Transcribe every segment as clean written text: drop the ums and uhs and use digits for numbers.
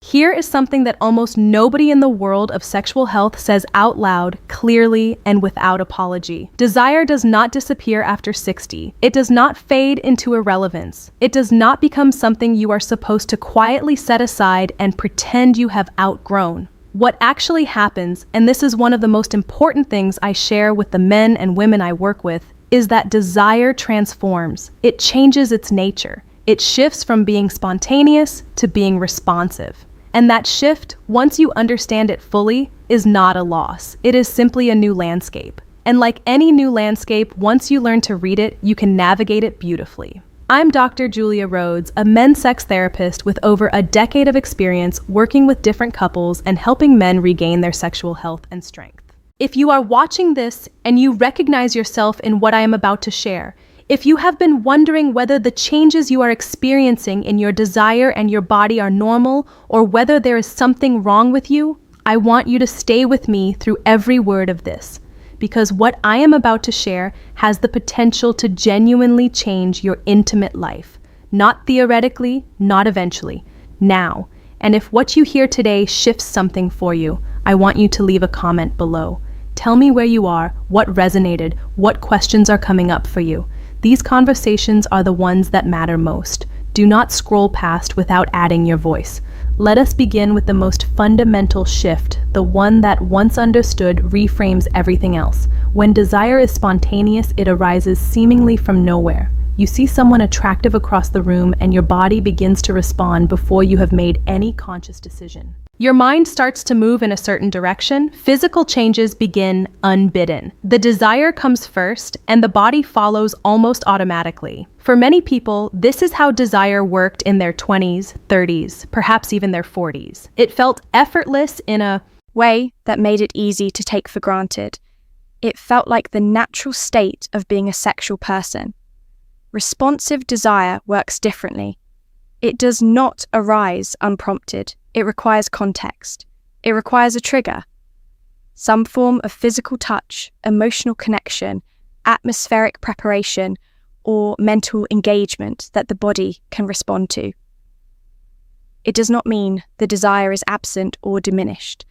Here is something that almost nobody in the world of sexual health says out loud, clearly, and without apology. Desire does not disappear after 60. It does not fade into irrelevance. It does not become something you are supposed to quietly set aside and pretend you have outgrown. What actually happens, and this is one of the most important things I share with the men and women I work with, is that desire transforms. It changes its nature. It shifts from being spontaneous to being responsive. And that shift, once you understand it fully, is not a loss. It is simply a new landscape. And like any new landscape, once you learn to read it, you can navigate it beautifully. I'm Dr. Julia Rhodes, a men's sex therapist with over a decade of experience working with different couples and helping men regain their sexual health and strength. If you are watching this and you recognize yourself in what I am about to share, if you have been wondering whether the changes you are experiencing in your desire and your body are normal or whether there is something wrong with you, I want you to stay with me through every word of this, because what I am about to share has the potential to genuinely change your intimate life. Not theoretically, not eventually, now. And if what you hear today shifts something for you, I want you to leave a comment below. Tell me where you are, what resonated, what questions are coming up for you. These conversations are the ones that matter most. Do not scroll past without adding your voice. Let us begin with the most fundamental shift, the one that, once understood, reframes everything else. When desire is spontaneous, it arises seemingly from nowhere. You see someone attractive across the room and your body begins to respond before you have made any conscious decision. Your mind starts to move in a certain direction. Physical changes begin unbidden. The desire comes first, and the body follows almost automatically. For many people, this is how desire worked in their 20s, 30s, perhaps even their 40s. It felt effortless in a way that made it easy to take for granted. It felt like the natural state of being a sexual person. Responsive desire works differently. It does not arise unprompted. It requires context. It requires a trigger. Some form of physical touch, emotional connection, atmospheric preparation, or mental engagement that the body can respond to. It does not mean the desire is absent or diminished.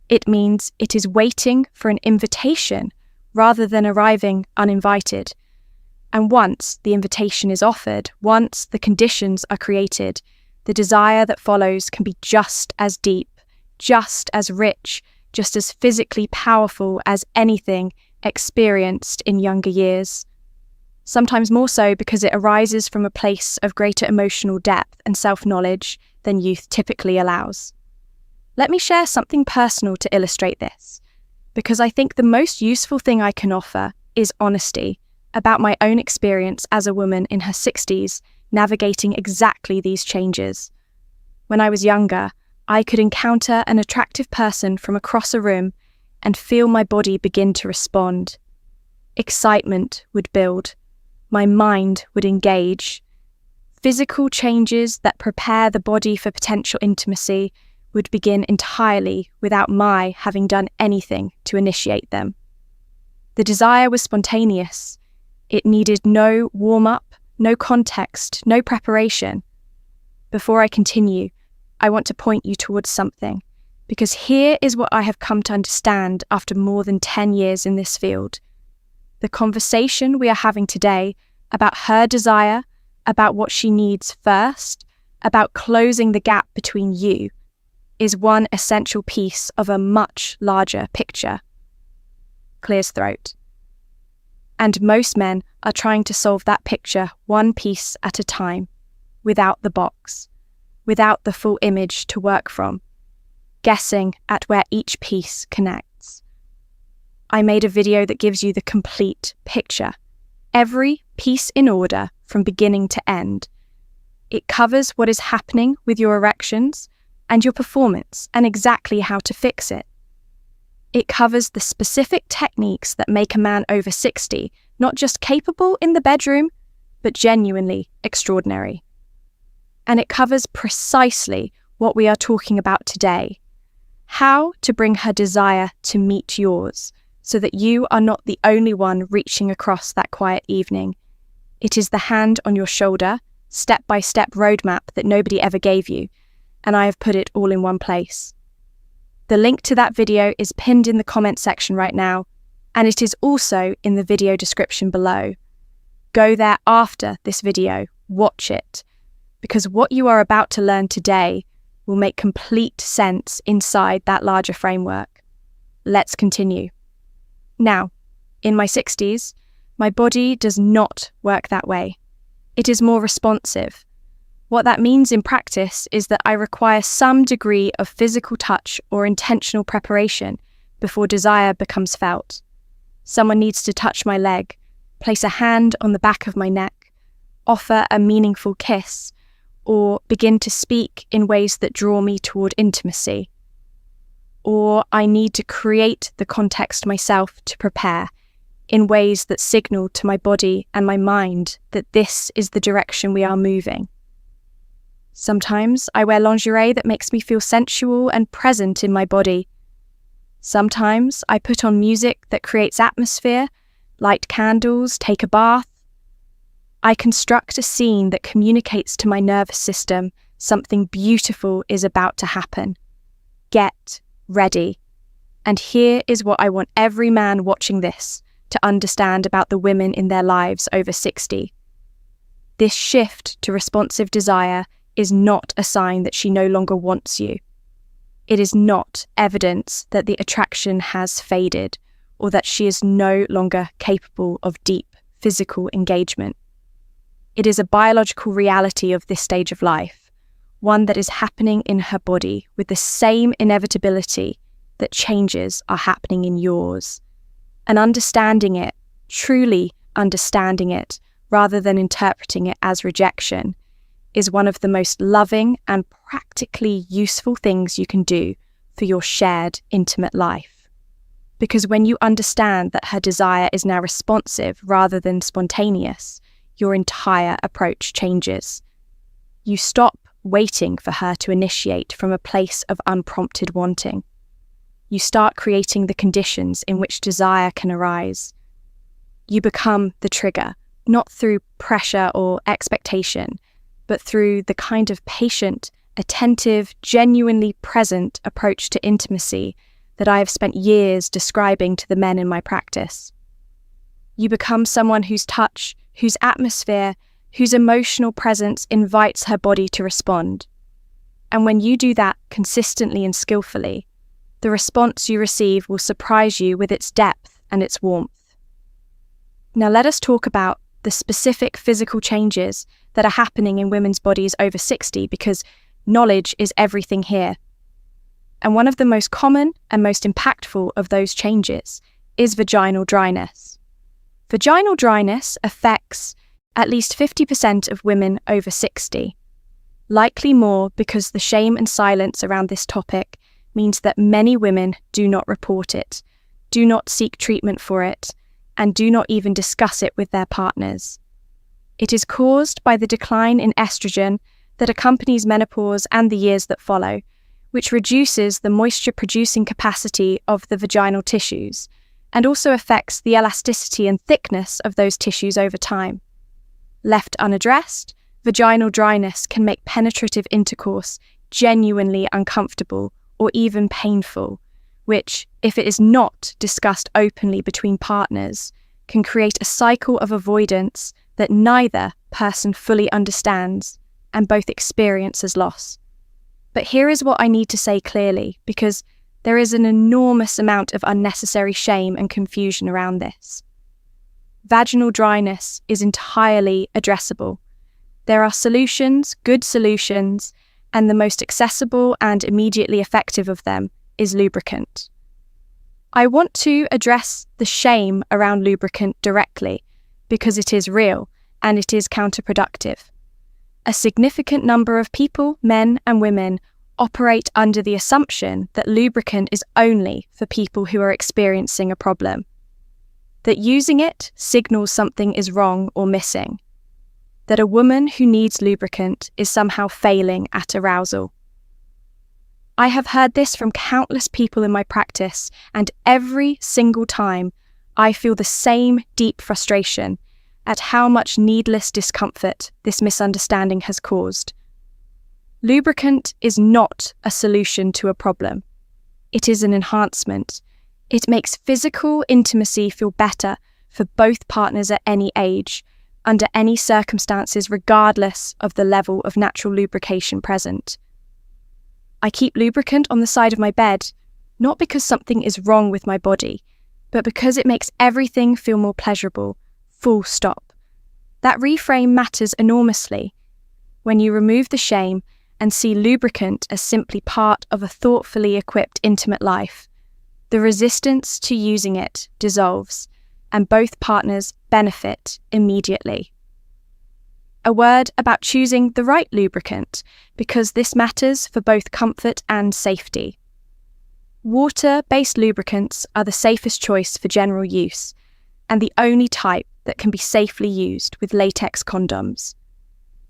It means it is waiting for an invitation rather than arriving uninvited. And once the invitation is offered, once the conditions are created, the desire that follows can be just as deep, just as rich, just as physically powerful as anything experienced in younger years. Sometimes more so because it arises from a place of greater emotional depth and self-knowledge than youth typically allows. Let me share something personal to illustrate this, because I think the most useful thing I can offer is honesty about my own experience as a woman in her 60s navigating exactly these changes. When I was younger, I could encounter an attractive person from across a room and feel my body begin to respond. Excitement would build. My mind would engage. Physical changes that prepare the body for potential intimacy would begin entirely without my having done anything to initiate them. The desire was spontaneous. It needed no warm-up, no context, no preparation. Before I continue, I want to point you towards something, because here is what I have come to understand after more than 10 years in this field. The conversation we are having today about her desire, about what she needs first, about closing the gap between you, is one essential piece of a much larger picture. Clears throat. And most men are trying to solve that picture one piece at a time, without the box, without the full image to work from, guessing at where each piece connects. I made a video that gives you the complete picture, every piece in order from beginning to end. It covers what is happening with your erections and your performance and exactly how to fix it. It covers the specific techniques that make a man over 60 not just capable in the bedroom, but genuinely extraordinary. And it covers precisely what we are talking about today: how to bring her desire to meet yours, so that you are not the only one reaching across that quiet evening. It is the hand on your shoulder, step-by-step roadmap that nobody ever gave you, and I have put it all in one place. The link to that video is pinned in the comment section right now, and it is also in the video description below. Go there after this video, watch it, because what you are about to learn today will make complete sense inside that larger framework. Let's continue. Now, in my 60s, my body does not work that way. It is more responsive. What that means in practice is that I require some degree of physical touch or intentional preparation before desire becomes felt. Someone needs to touch my leg, place a hand on the back of my neck, offer a meaningful kiss, or begin to speak in ways that draw me toward intimacy. Or I need to create the context myself to prepare in ways that signal to my body and my mind that this is the direction we are moving. Sometimes I wear lingerie that makes me feel sensual and present in my body. Sometimes I put on music that creates atmosphere, light candles, take a bath. I construct a scene that communicates to my nervous system something beautiful is about to happen. Get ready. And here is what I want every man watching this to understand about the women in their lives over 60. This shift to responsive desire is not a sign that she no longer wants you. It is not evidence that the attraction has faded or that she is no longer capable of deep physical engagement. It is a biological reality of this stage of life, one that is happening in her body with the same inevitability that changes are happening in yours. And understanding it, truly understanding it, rather than interpreting it as rejection, is one of the most loving and practically useful things you can do for your shared, intimate life. Because when you understand that her desire is now responsive rather than spontaneous, your entire approach changes. You stop waiting for her to initiate from a place of unprompted wanting. You start creating the conditions in which desire can arise. You become the trigger, not through pressure or expectation, but through the kind of patient, attentive, genuinely present approach to intimacy that I have spent years describing to the men in my practice. You become someone whose touch, whose atmosphere, whose emotional presence invites her body to respond. And when you do that consistently and skillfully, the response you receive will surprise you with its depth and its warmth. Now let us talk about the specific physical changes that are happening in women's bodies over 60, because knowledge is everything here. And one of the most common and most impactful of those changes is vaginal dryness. Vaginal dryness affects at least 50% of women over 60, likely more because the shame and silence around this topic means that many women do not report it, do not seek treatment for it, and do not even discuss it with their partners. It is caused by the decline in estrogen that accompanies menopause and the years that follow, which reduces the moisture-producing capacity of the vaginal tissues, and also affects the elasticity and thickness of those tissues over time. Left unaddressed, vaginal dryness can make penetrative intercourse genuinely uncomfortable or even painful, which, if it is not discussed openly between partners, can create a cycle of avoidance that neither person fully understands and both experience as loss. But here is what I need to say clearly, because there is an enormous amount of unnecessary shame and confusion around this. Vaginal dryness is entirely addressable. There are solutions, good solutions, and the most accessible and immediately effective of them is lubricant. I want to address the shame around lubricant directly because it is real and it is counterproductive. A significant number of people, men and women, operate under the assumption that lubricant is only for people who are experiencing a problem, that using it signals something is wrong or missing, that a woman who needs lubricant is somehow failing at arousal. I have heard this from countless people in my practice, and every single time I feel the same deep frustration at how much needless discomfort this misunderstanding has caused. Lubricant is not a solution to a problem. It is an enhancement. It makes physical intimacy feel better for both partners at any age, under any circumstances, regardless of the level of natural lubrication present. I keep lubricant on the side of my bed, not because something is wrong with my body, but because it makes everything feel more pleasurable, full stop. That reframe matters enormously. When you remove the shame and see lubricant as simply part of a thoughtfully equipped intimate life, the resistance to using it dissolves, and both partners benefit immediately. A word about choosing the right lubricant, because this matters for both comfort and safety. Water-based lubricants are the safest choice for general use, and the only type that can be safely used with latex condoms.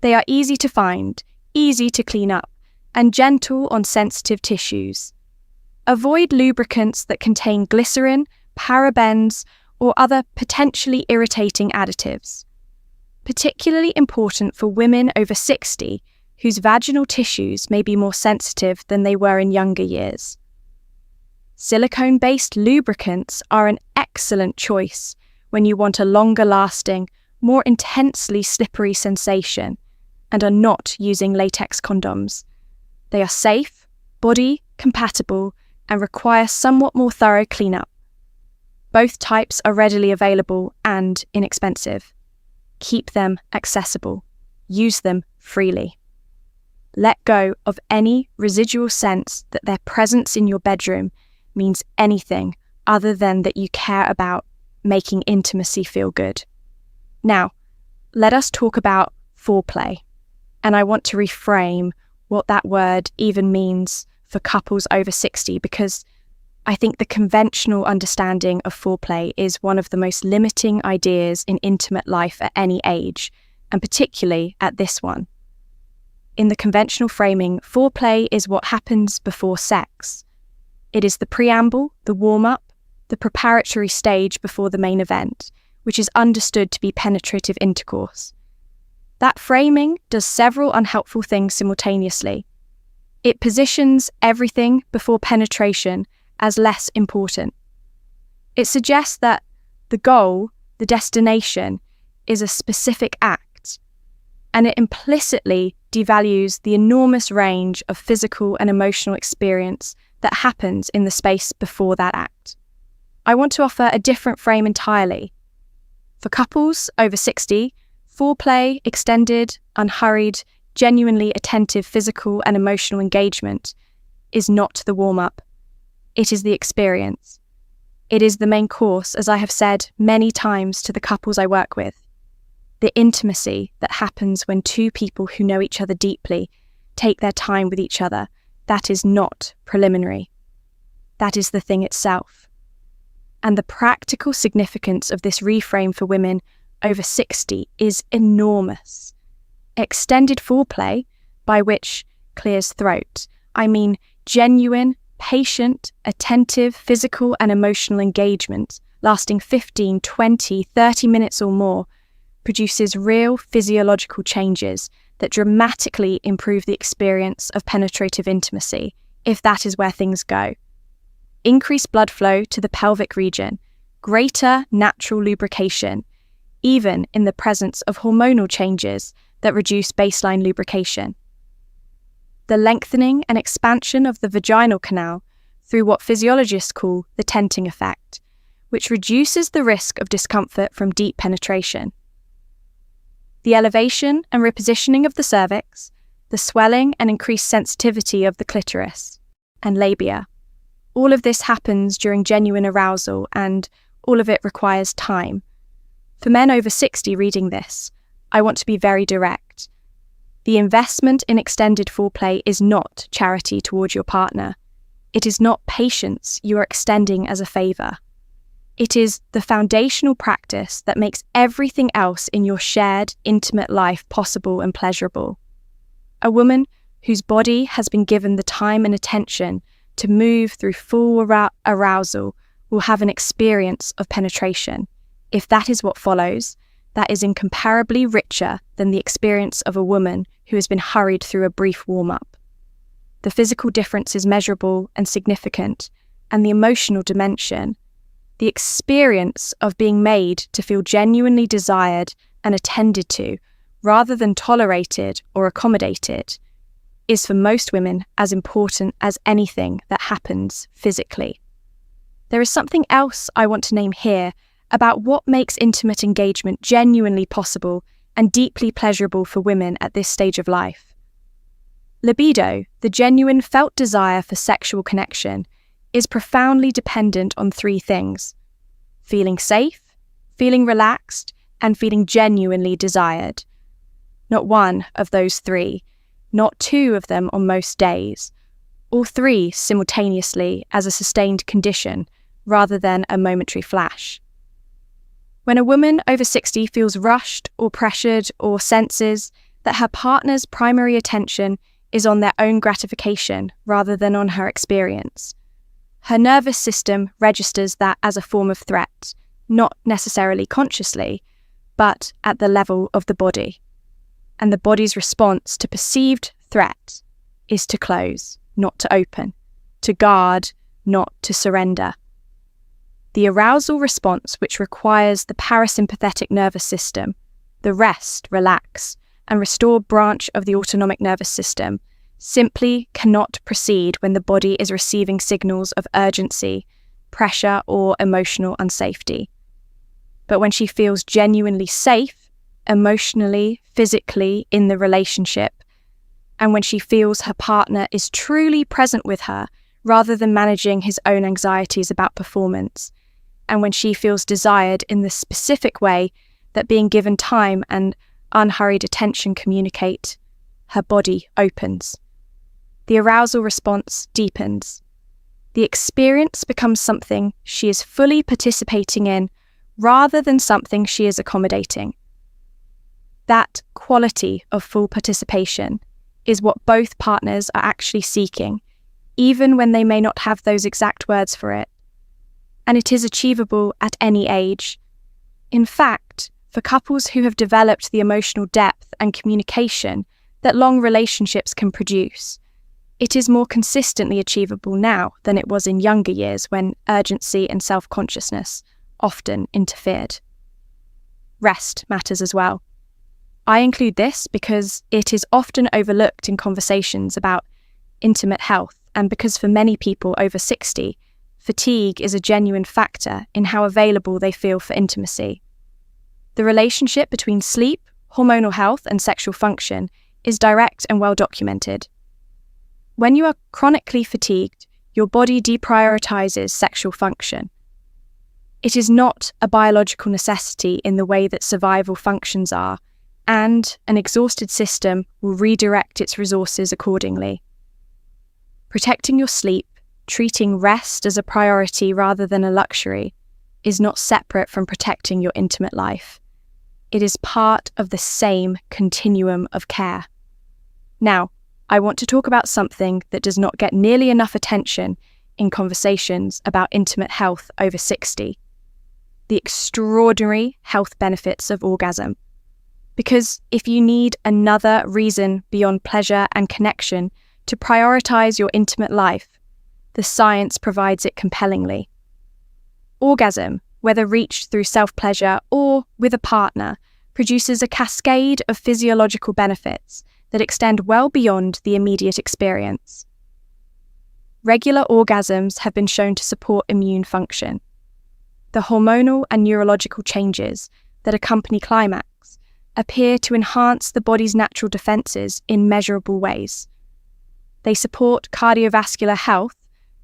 They are easy to find, easy to clean up, and gentle on sensitive tissues. Avoid lubricants that contain glycerin, parabens, or other potentially irritating additives. Particularly important for women over 60 whose vaginal tissues may be more sensitive than they were in younger years. Silicone-based lubricants are an excellent choice when you want a longer-lasting, more intensely slippery sensation and are not using latex condoms. They are safe, body-compatible, and require somewhat more thorough cleanup. Both types are readily available and inexpensive. Keep them accessible. Use them freely. Let go of any residual sense that their presence in your bedroom means anything other than that you care about making intimacy feel good. Now, let us talk about foreplay. And I want to reframe what that word even means for couples over 60, because I think the conventional understanding of foreplay is one of the most limiting ideas in intimate life at any age, and particularly at this one. In the conventional framing, foreplay is what happens before sex. It is the preamble, the warm-up, the preparatory stage before the main event, which is understood to be penetrative intercourse. That framing does several unhelpful things simultaneously. It positions everything before penetration as less important. It suggests that the goal, the destination, is a specific act, and it implicitly devalues the enormous range of physical and emotional experience that happens in the space before that act. I want to offer a different frame entirely. For couples over 60, foreplay, extended, unhurried, genuinely attentive physical and emotional engagement is not the warm-up. It is the experience. It is the main course, as I have said many times to the couples I work with. The intimacy that happens when two people who know each other deeply take their time with each other, that is not preliminary. That is the thing itself. And the practical significance of this reframe for women over 60 is enormous. Extended foreplay, by which clears throat, I mean genuine, patient, attentive, physical and emotional engagement lasting 15, 20, 30 minutes or more, produces real physiological changes that dramatically improve the experience of penetrative intimacy, if that is where things go. Increased blood flow to the pelvic region, greater natural lubrication, even in the presence of hormonal changes that reduce baseline lubrication. The lengthening and expansion of the vaginal canal through what physiologists call the tenting effect, which reduces the risk of discomfort from deep penetration. The elevation and repositioning of the cervix, the swelling and increased sensitivity of the clitoris and labia. All of this happens during genuine arousal, and all of it requires time. For men over 60 reading this, I want to be very direct. The investment in extended foreplay is not charity toward your partner. It is not patience you are extending as a favor. It is the foundational practice that makes everything else in your shared, intimate life possible and pleasurable. A woman whose body has been given the time and attention to move through full arousal will have an experience of penetration, if that is what follows, that is incomparably richer than the experience of a woman who has been hurried through a brief warm-up. The physical difference is measurable and significant, and the emotional dimension, the experience of being made to feel genuinely desired and attended to, rather than tolerated or accommodated, is for most women as important as anything that happens physically. There is something else I want to name here about what makes intimate engagement genuinely possible and deeply pleasurable for women at this stage of life. Libido, the genuine felt desire for sexual connection, is profoundly dependent on three things: feeling safe, feeling relaxed, and feeling genuinely desired. Not one of those three, not two of them on most days, all three simultaneously as a sustained condition rather than a momentary flash. When a woman over 60 feels rushed or pressured or senses that her partner's primary attention is on their own gratification rather than on her experience, her nervous system registers that as a form of threat, not necessarily consciously, but at the level of the body. And the body's response to perceived threat is to close, not to open, to guard, not to surrender. The arousal response, which requires the parasympathetic nervous system, the rest, relax, and restore branch of the autonomic nervous system, simply cannot proceed when the body is receiving signals of urgency, pressure, or emotional unsafety. But when she feels genuinely safe, emotionally, physically, in the relationship, and when she feels her partner is truly present with her rather than managing his own anxieties about performance, and when she feels desired in the specific way that being given time and unhurried attention communicate, her body opens. The arousal response deepens. The experience becomes something she is fully participating in rather than something she is accommodating. That quality of full participation is what both partners are actually seeking, even when they may not have those exact words for it. And it is achievable at any age. In fact, for couples who have developed the emotional depth and communication that long relationships can produce, it is more consistently achievable now than it was in younger years when urgency and self-consciousness often interfered. Rest matters as well. I include this because it is often overlooked in conversations about intimate health, and because for many people over 60, fatigue is a genuine factor in how available they feel for intimacy. The relationship between sleep, hormonal health, and sexual function is direct and well documented. When you are chronically fatigued, your body deprioritizes sexual function. It is not a biological necessity in the way that survival functions are, and an exhausted system will redirect its resources accordingly. Protecting your sleep, treating rest as a priority rather than a luxury, is not separate from protecting your intimate life. It is part of the same continuum of care. Now, I want to talk about something that does not get nearly enough attention in conversations about intimate health over 60. The extraordinary health benefits of orgasm. Because if you need another reason beyond pleasure and connection to prioritize your intimate life, the science provides it compellingly. Orgasm, whether reached through self-pleasure or with a partner, produces a cascade of physiological benefits that extend well beyond the immediate experience. Regular orgasms have been shown to support immune function. The hormonal and neurological changes that accompany climax appear to enhance the body's natural defenses in measurable ways. They support cardiovascular health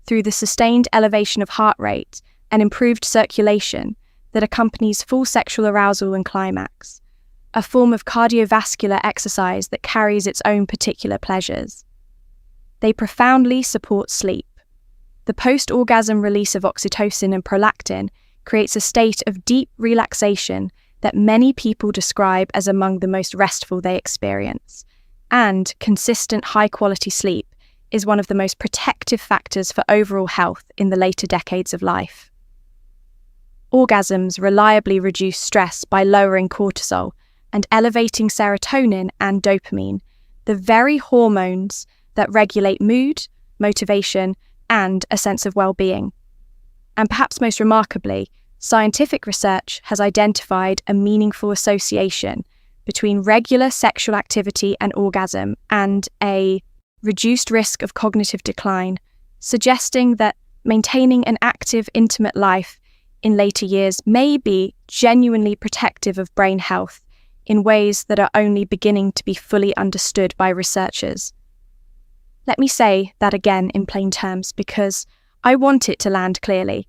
through the sustained elevation of heart rate and improved circulation that accompanies full sexual arousal and climax, a form of cardiovascular exercise that carries its own particular pleasures. They profoundly support sleep. The post-orgasm release of oxytocin and prolactin creates a state of deep relaxation that many people describe as among the most restful they experience, and consistent high-quality sleep is one of the most protective factors for overall health in the later decades of life. Orgasms reliably reduce stress by lowering cortisol and elevating serotonin and dopamine, the very hormones that regulate mood, motivation, and a sense of well-being. And perhaps most remarkably, scientific research has identified a meaningful association between regular sexual activity and orgasm and a reduced risk of cognitive decline, suggesting that maintaining an active, intimate life in later years may be genuinely protective of brain health in ways that are only beginning to be fully understood by researchers. Let me say that again in plain terms because I want it to land clearly.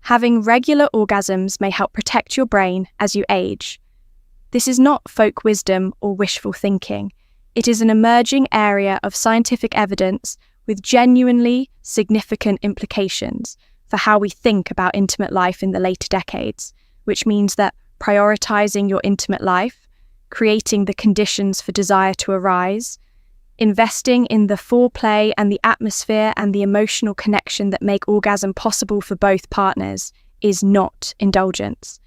Having regular orgasms may help protect your brain as you age. This is not folk wisdom or wishful thinking. It is an emerging area of scientific evidence with genuinely significant implications for how we think about intimate life in the later decades, which means that prioritizing your intimate life, creating the conditions for desire to arise, investing in the foreplay and the atmosphere and the emotional connection that make orgasm possible for both partners is not indulgence.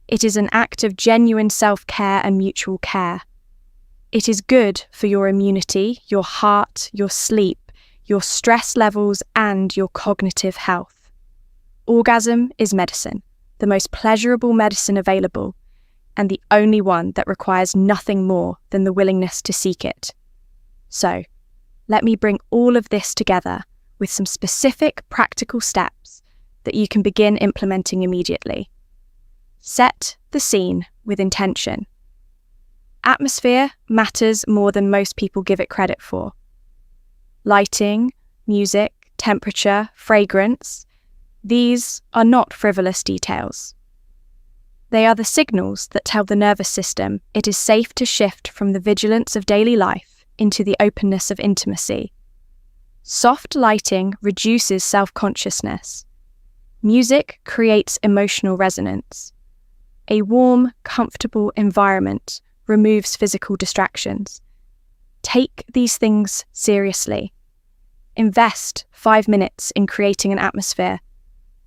It is an act of genuine self-care and mutual care. It is good for your immunity, your heart, your sleep, your stress levels, and your cognitive health. Orgasm is medicine, the most pleasurable medicine available, and the only one that requires nothing more than the willingness to seek it. So, let me bring all of this together with some specific practical steps that you can begin implementing immediately. Set the scene with intention. Atmosphere matters more than most people give it credit for. Lighting, music, temperature, fragrance, these are not frivolous details. They are the signals that tell the nervous system it is safe to shift from the vigilance of daily life into the openness of intimacy. Soft lighting reduces self-consciousness. Music creates emotional resonance. A warm, comfortable environment removes physical distractions. Take these things seriously. Invest 5 minutes in creating an atmosphere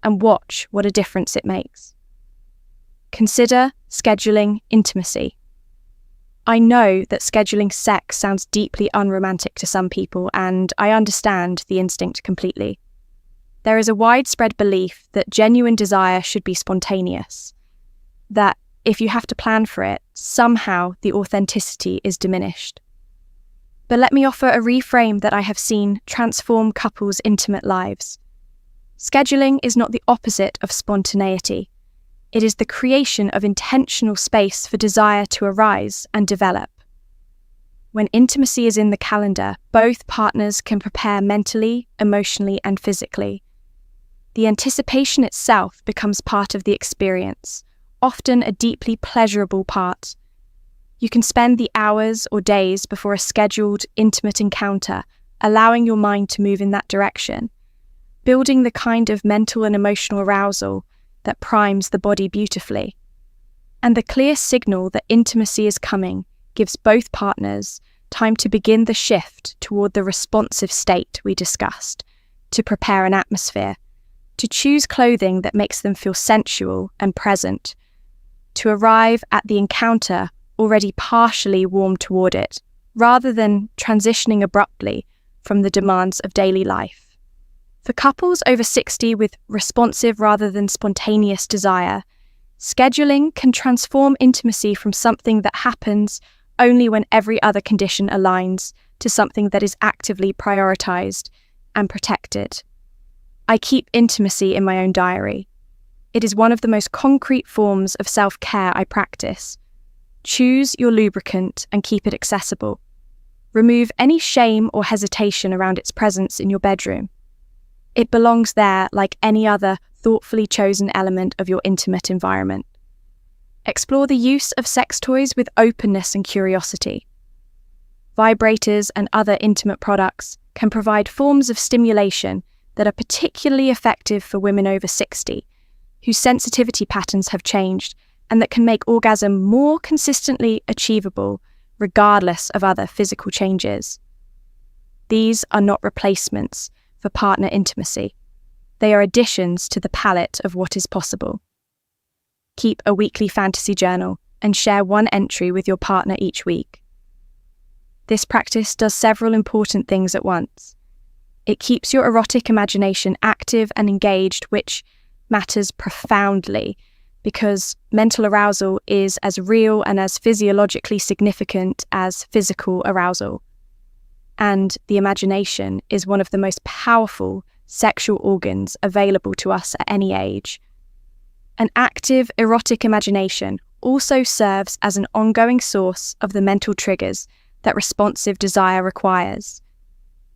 and watch what a difference it makes. Consider scheduling intimacy. I know that scheduling sex sounds deeply unromantic to some people, and I understand the instinct completely. There is a widespread belief that genuine desire should be spontaneous, that if you have to plan for it, somehow the authenticity is diminished. But let me offer a reframe that I have seen transform couples' intimate lives. Scheduling is not the opposite of spontaneity. It is the creation of intentional space for desire to arise and develop. When intimacy is in the calendar, both partners can prepare mentally, emotionally, and physically. The anticipation itself becomes part of the experience, often a deeply pleasurable part. You can spend the hours or days before a scheduled, intimate encounter, allowing your mind to move in that direction, building the kind of mental and emotional arousal that primes the body beautifully. And the clear signal that intimacy is coming gives both partners time to begin the shift toward the responsive state we discussed, to prepare an atmosphere, to choose clothing that makes them feel sensual and present, to arrive at the encounter already partially warmed toward it, rather than transitioning abruptly from the demands of daily life. For couples over 60 with responsive rather than spontaneous desire, scheduling can transform intimacy from something that happens only when every other condition aligns to something that is actively prioritized and protected. I keep intimacy in my own diary. It is one of the most concrete forms of self-care I practice. Choose your lubricant and keep it accessible. Remove any shame or hesitation around its presence in your bedroom. It belongs there like any other thoughtfully chosen element of your intimate environment. Explore the use of sex toys with openness and curiosity. Vibrators and other intimate products can provide forms of stimulation that are particularly effective for women over 60, whose sensitivity patterns have changed and that can make orgasm more consistently achievable regardless of other physical changes. These are not replacements for partner intimacy. They are additions to the palette of what is possible. Keep a weekly fantasy journal and share one entry with your partner each week. This practice does several important things at once. It keeps your erotic imagination active and engaged, which matters profoundly because mental arousal is as real and as physiologically significant as physical arousal. And the imagination is one of the most powerful sexual organs available to us at any age. An active erotic imagination also serves as an ongoing source of the mental triggers that responsive desire requires.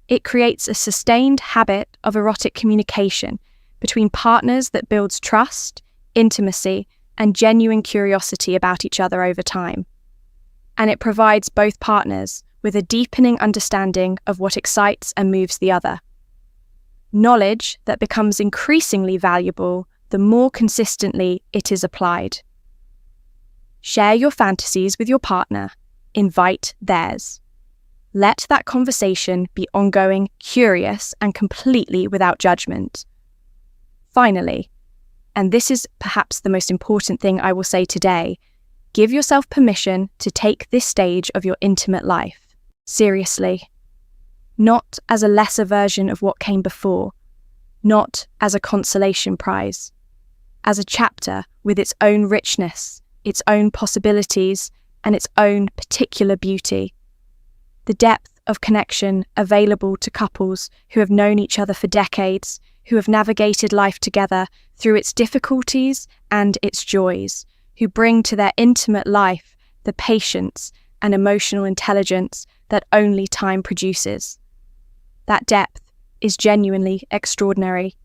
It creates a sustained habit of erotic communication between partners that builds trust, intimacy, and genuine curiosity about each other over time. And it provides both partners with a deepening understanding of what excites and moves the other. Knowledge that becomes increasingly valuable the more consistently it is applied. Share your fantasies with your partner. Invite theirs. Let that conversation be ongoing, curious, and completely without judgment. Finally, and this is perhaps the most important thing I will say today, give yourself permission to take this stage of your intimate life seriously. Not as a lesser version of what came before, not as a consolation prize, as a chapter with its own richness, its own possibilities, and its own particular beauty. The depth of connection available to couples who have known each other for decades, who have navigated life together through its difficulties and its joys, who bring to their intimate life the patience and emotional intelligence that only time produces. That depth is genuinely extraordinary.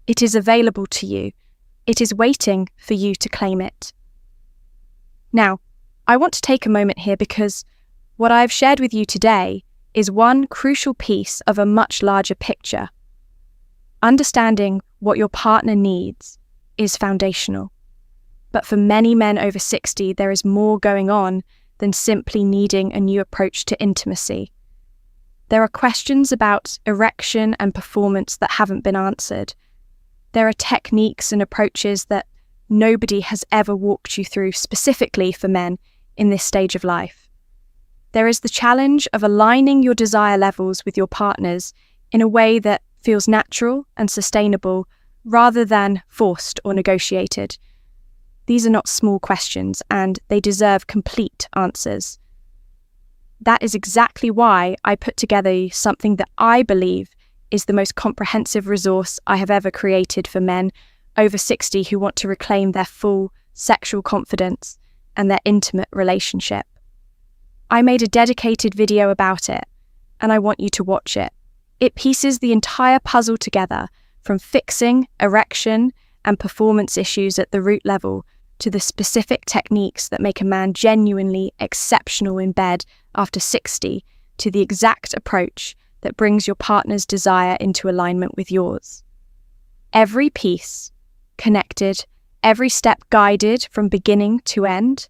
It is available to you. It is waiting for you to claim it. Now, I want to take a moment here because what I have shared with you today is one crucial piece of a much larger picture. Understanding what your partner needs is foundational. But for many men over 60, there is more going on than simply needing a new approach to intimacy. There are questions about erection and performance that haven't been answered. There are techniques and approaches that nobody has ever walked you through specifically for men in this stage of life. There is the challenge of aligning your desire levels with your partner's in a way that feels natural and sustainable rather than forced or negotiated. These are not small questions and they deserve complete answers. That is exactly why I put together something that I believe is the most comprehensive resource I have ever created for men over 60 who want to reclaim their full sexual confidence and their intimate relationship. I made a dedicated video about it, and I want you to watch it. It pieces the entire puzzle together, from fixing erection and performance issues at the root level to the specific techniques that make a man genuinely exceptional in bed after 60, to the exact approach that brings your partner's desire into alignment with yours. Every piece connected, every step guided from beginning to end,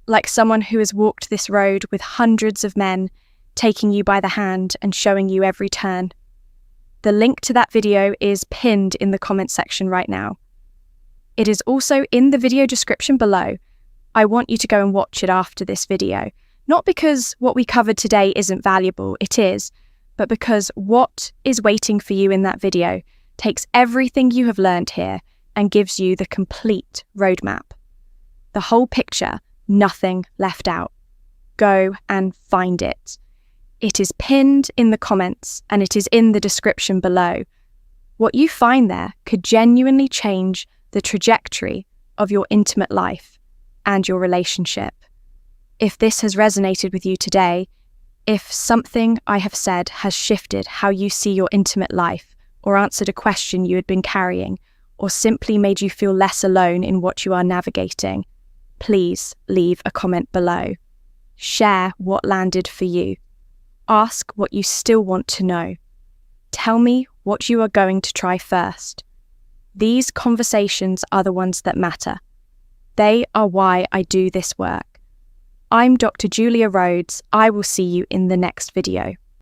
like someone who has walked this road with hundreds of men, taking you by the hand and showing you every turn. The link to that video is pinned in the comment section right now. It is also in the video description below. I want you to go and watch it after this video, not because what we covered today isn't valuable, it is, but because what is waiting for you in that video takes everything you have learned here and gives you the complete roadmap. The whole picture, nothing left out. Go and find it. It is pinned in the comments and it is in the description below. What you find there could genuinely change the trajectory of your intimate life and your relationship. If this has resonated with you today, if something I have said has shifted how you see your intimate life, or answered a question you had been carrying, or simply made you feel less alone in what you are navigating, please leave a comment below. Share what landed for you. Ask what you still want to know. Tell me what you are going to try first. These conversations are the ones that matter. They are why I do this work. I'm Dr. Julia Rhodes. I will see you in the next video.